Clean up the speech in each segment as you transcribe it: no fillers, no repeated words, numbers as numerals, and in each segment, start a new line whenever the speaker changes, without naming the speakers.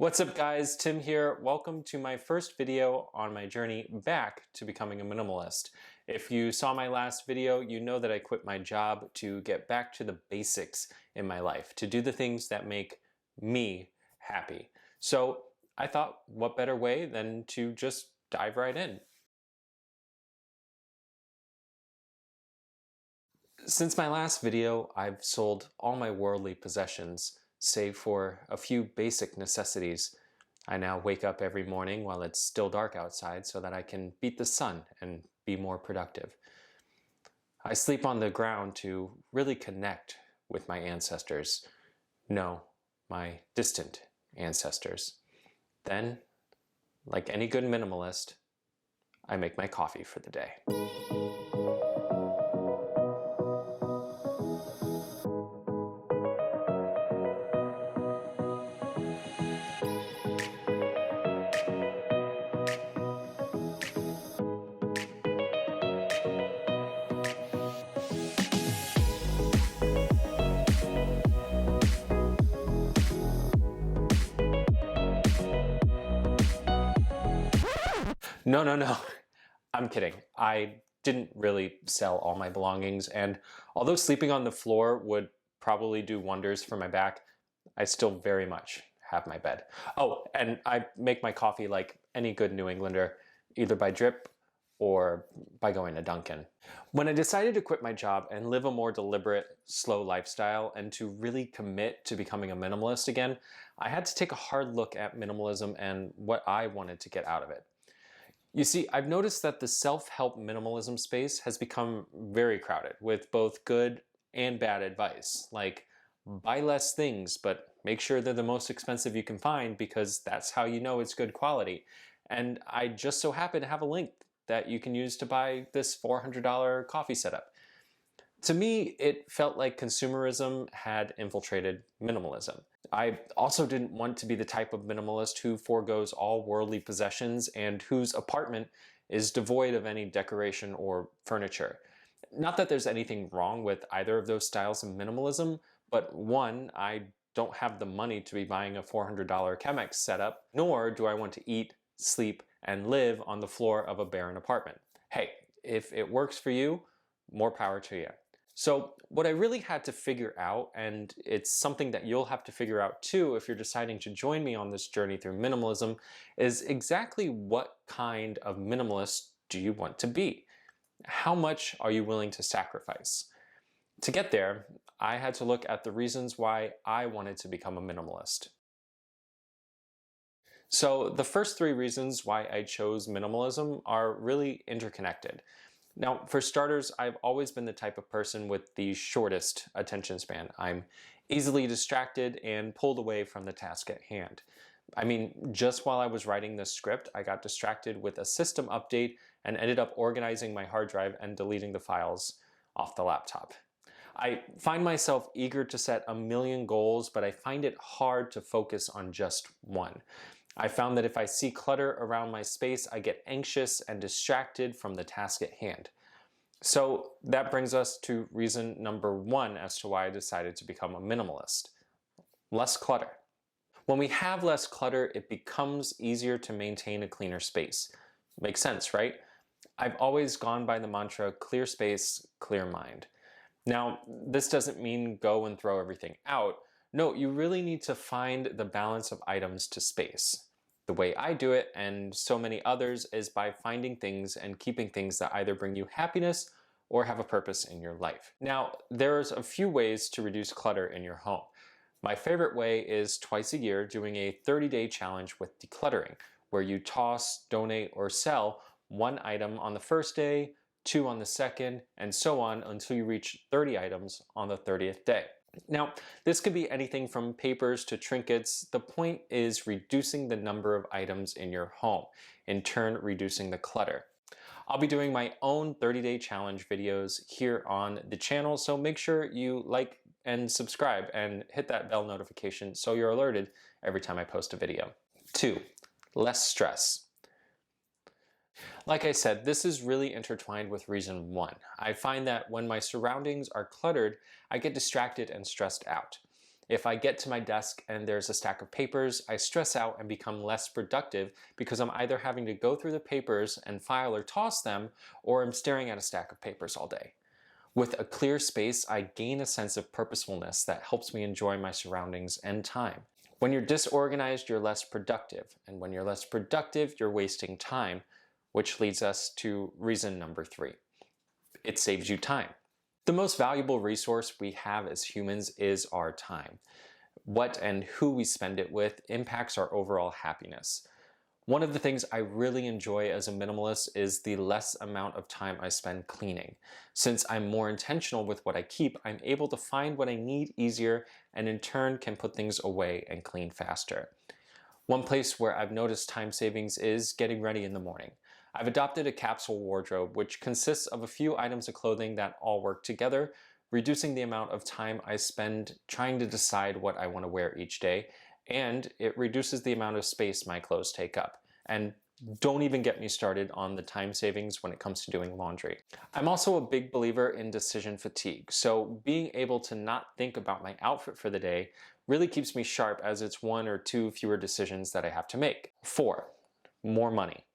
What's up guys, Tim here. Welcome to my first video on my journey back to becoming a minimalist. If you saw my last video, you know that I quit my job to get back to the basics in my life, to do the things that make me happy. So I thought, what better way than to just dive right in. Since my last video, I've sold all my worldly possessions, save for a few basic necessities. I now wake up every morning while it's still dark outside so that I can beat the sun and be more productive. I sleep on the ground to really connect with my ancestors. No, my distant ancestors. Then, like any good minimalist, I make my coffee for the day. No. I'm kidding. I didn't really sell all my belongings, and although sleeping on the floor would probably do wonders for my back, I still very much have my bed. Oh, and I make my coffee like any good New Englander, either by drip or by going to Dunkin'. When I decided to quit my job and live a more deliberate, slow lifestyle and to really commit to becoming a minimalist again, I had to take a hard look at minimalism and what I wanted to get out of it. You see, I've noticed that the self-help minimalism space has become very crowded with both good and bad advice, like buy less things, but make sure they're the most expensive you can find because that's how you know it's good quality. And I just so happen to have a link that you can use to buy this $400 coffee setup. To me, it felt like consumerism had infiltrated minimalism. I also didn't want to be the type of minimalist who forgoes all worldly possessions and whose apartment is devoid of any decoration or furniture. Not that there's anything wrong with either of those styles of minimalism, but one, I don't have the money to be buying a $400 Chemex setup, nor do I want to eat, sleep, and live on the floor of a barren apartment. Hey, if it works for you, more power to you. So what I really had to figure out, and it's something that you'll have to figure out too if you're deciding to join me on this journey through minimalism, is exactly what kind of minimalist do you want to be? How much are you willing to sacrifice? To get there, I had to look at the reasons why I wanted to become a minimalist. So the first three reasons why I chose minimalism are really interconnected. Now, for starters, I've always been the type of person with the shortest attention span. I'm easily distracted and pulled away from the task at hand. I mean, just while I was writing this script, I got distracted with a system update and ended up organizing my hard drive and deleting the files off the laptop. I find myself eager to set a million goals, but I find it hard to focus on just one. I found that if I see clutter around my space, I get anxious and distracted from the task at hand. So that brings us to reason number one as to why I decided to become a minimalist. Less clutter. When we have less clutter, it becomes easier to maintain a cleaner space. Makes sense, right? I've always gone by the mantra, clear space, clear mind. Now, this doesn't mean go and throw everything out. No, you really need to find the balance of items to space. The way I do it, and so many others, is by finding things and keeping things that either bring you happiness or have a purpose in your life. Now, there's a few ways to reduce clutter in your home. My favorite way is twice a year doing a 30-day challenge with decluttering, where you toss, donate, or sell one item on the first day, two on the second, and so on until you reach 30 items on the 30th day. Now, this could be anything from papers to trinkets. The point is reducing the number of items in your home, in turn reducing the clutter. I'll be doing my own 30-day challenge videos here on the channel, so make sure you like and subscribe and hit that bell notification so you're alerted every time I post a video. 2, less stress. Like I said, this is really intertwined with reason one. I find that when my surroundings are cluttered, I get distracted and stressed out. If I get to my desk and there's a stack of papers, I stress out and become less productive because I'm either having to go through the papers and file or toss them, or I'm staring at a stack of papers all day. With a clear space, I gain a sense of purposefulness that helps me enjoy my surroundings and time. When you're disorganized, you're less productive. And when you're less productive, you're wasting time, which leads us to reason number 3. It saves you time. The most valuable resource we have as humans is our time. What and who we spend it with impacts our overall happiness. One of the things I really enjoy as a minimalist is the less amount of time I spend cleaning. Since I'm more intentional with what I keep, I'm able to find what I need easier and in turn can put things away and clean faster. One place where I've noticed time savings is getting ready in the morning. I've adopted a capsule wardrobe, which consists of a few items of clothing that all work together, reducing the amount of time I spend trying to decide what I want to wear each day, and it reduces the amount of space my clothes take up. And don't even get me started on the time savings when it comes to doing laundry. I'm also a big believer in decision fatigue, so being able to not think about my outfit for the day really keeps me sharp, as it's 1 or 2 fewer decisions that I have to make. 4, more money.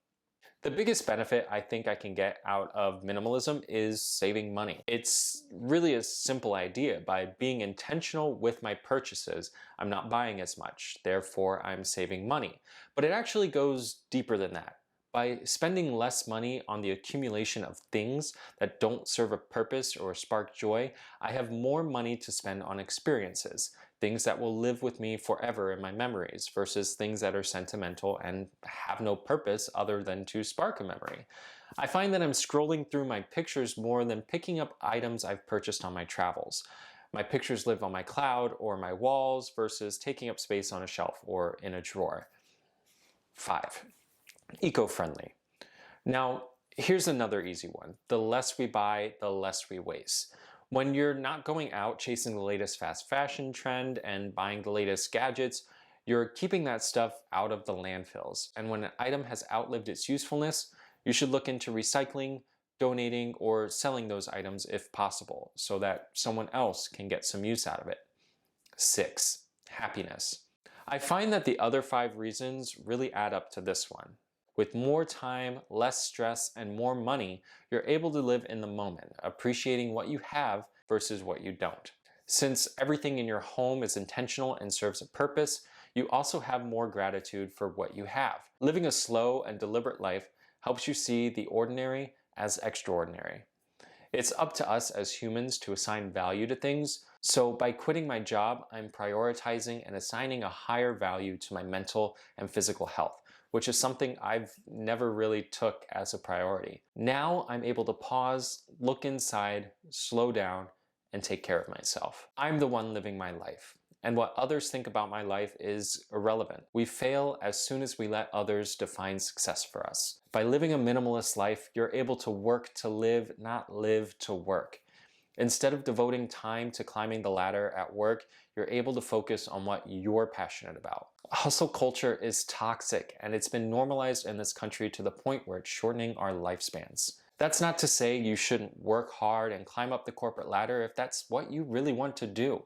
The biggest benefit I think I can get out of minimalism is saving money. It's really a simple idea. By being intentional with my purchases, I'm not buying as much, therefore I'm saving money. But it actually goes deeper than that. By spending less money on the accumulation of things that don't serve a purpose or spark joy, I have more money to spend on experiences, things that will live with me forever in my memories, versus things that are sentimental and have no purpose other than to spark a memory. I find that I'm scrolling through my pictures more than picking up items I've purchased on my travels. My pictures live on my cloud or my walls versus taking up space on a shelf or in a drawer. 5, eco-friendly. Now, here's another easy one. The less we buy, the less we waste. When you're not going out chasing the latest fast fashion trend and buying the latest gadgets, you're keeping that stuff out of the landfills. And when an item has outlived its usefulness, you should look into recycling, donating, or selling those items if possible, so that someone else can get some use out of it. 6, happiness. I find that the other 5 reasons really add up to this one. With more time, less stress, and more money, you're able to live in the moment, appreciating what you have versus what you don't. Since everything in your home is intentional and serves a purpose, you also have more gratitude for what you have. Living a slow and deliberate life helps you see the ordinary as extraordinary. It's up to us as humans to assign value to things, so by quitting my job, I'm prioritizing and assigning a higher value to my mental and physical health, which is something I've never really took as a priority. Now I'm able to pause, look inside, slow down, and take care of myself. I'm the one living my life, and what others think about my life is irrelevant. We fail as soon as we let others define success for us. By living a minimalist life, you're able to work to live, not live to work. Instead of devoting time to climbing the ladder at work, you're able to focus on what you're passionate about. Hustle culture is toxic, and it's been normalized in this country to the point where it's shortening our lifespans. That's not to say you shouldn't work hard and climb up the corporate ladder if that's what you really want to do.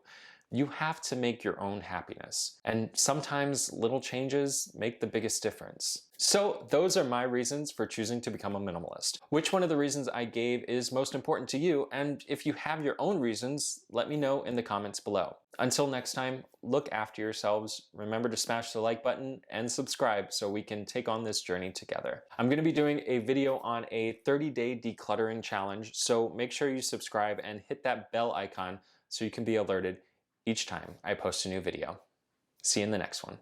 You have to make your own happiness, and sometimes little changes make the biggest difference. So those are my reasons for choosing to become a minimalist. Which one of the reasons I gave is most important to you? And if you have your own reasons, let me know in the comments below. Until next time, look after yourselves, remember to smash the like button and subscribe so we can take on this journey together. I'm going to be doing a video on a 30-day decluttering challenge, so make sure you subscribe and hit that bell icon so you can be alerted each time I post a new video. See you in the next one.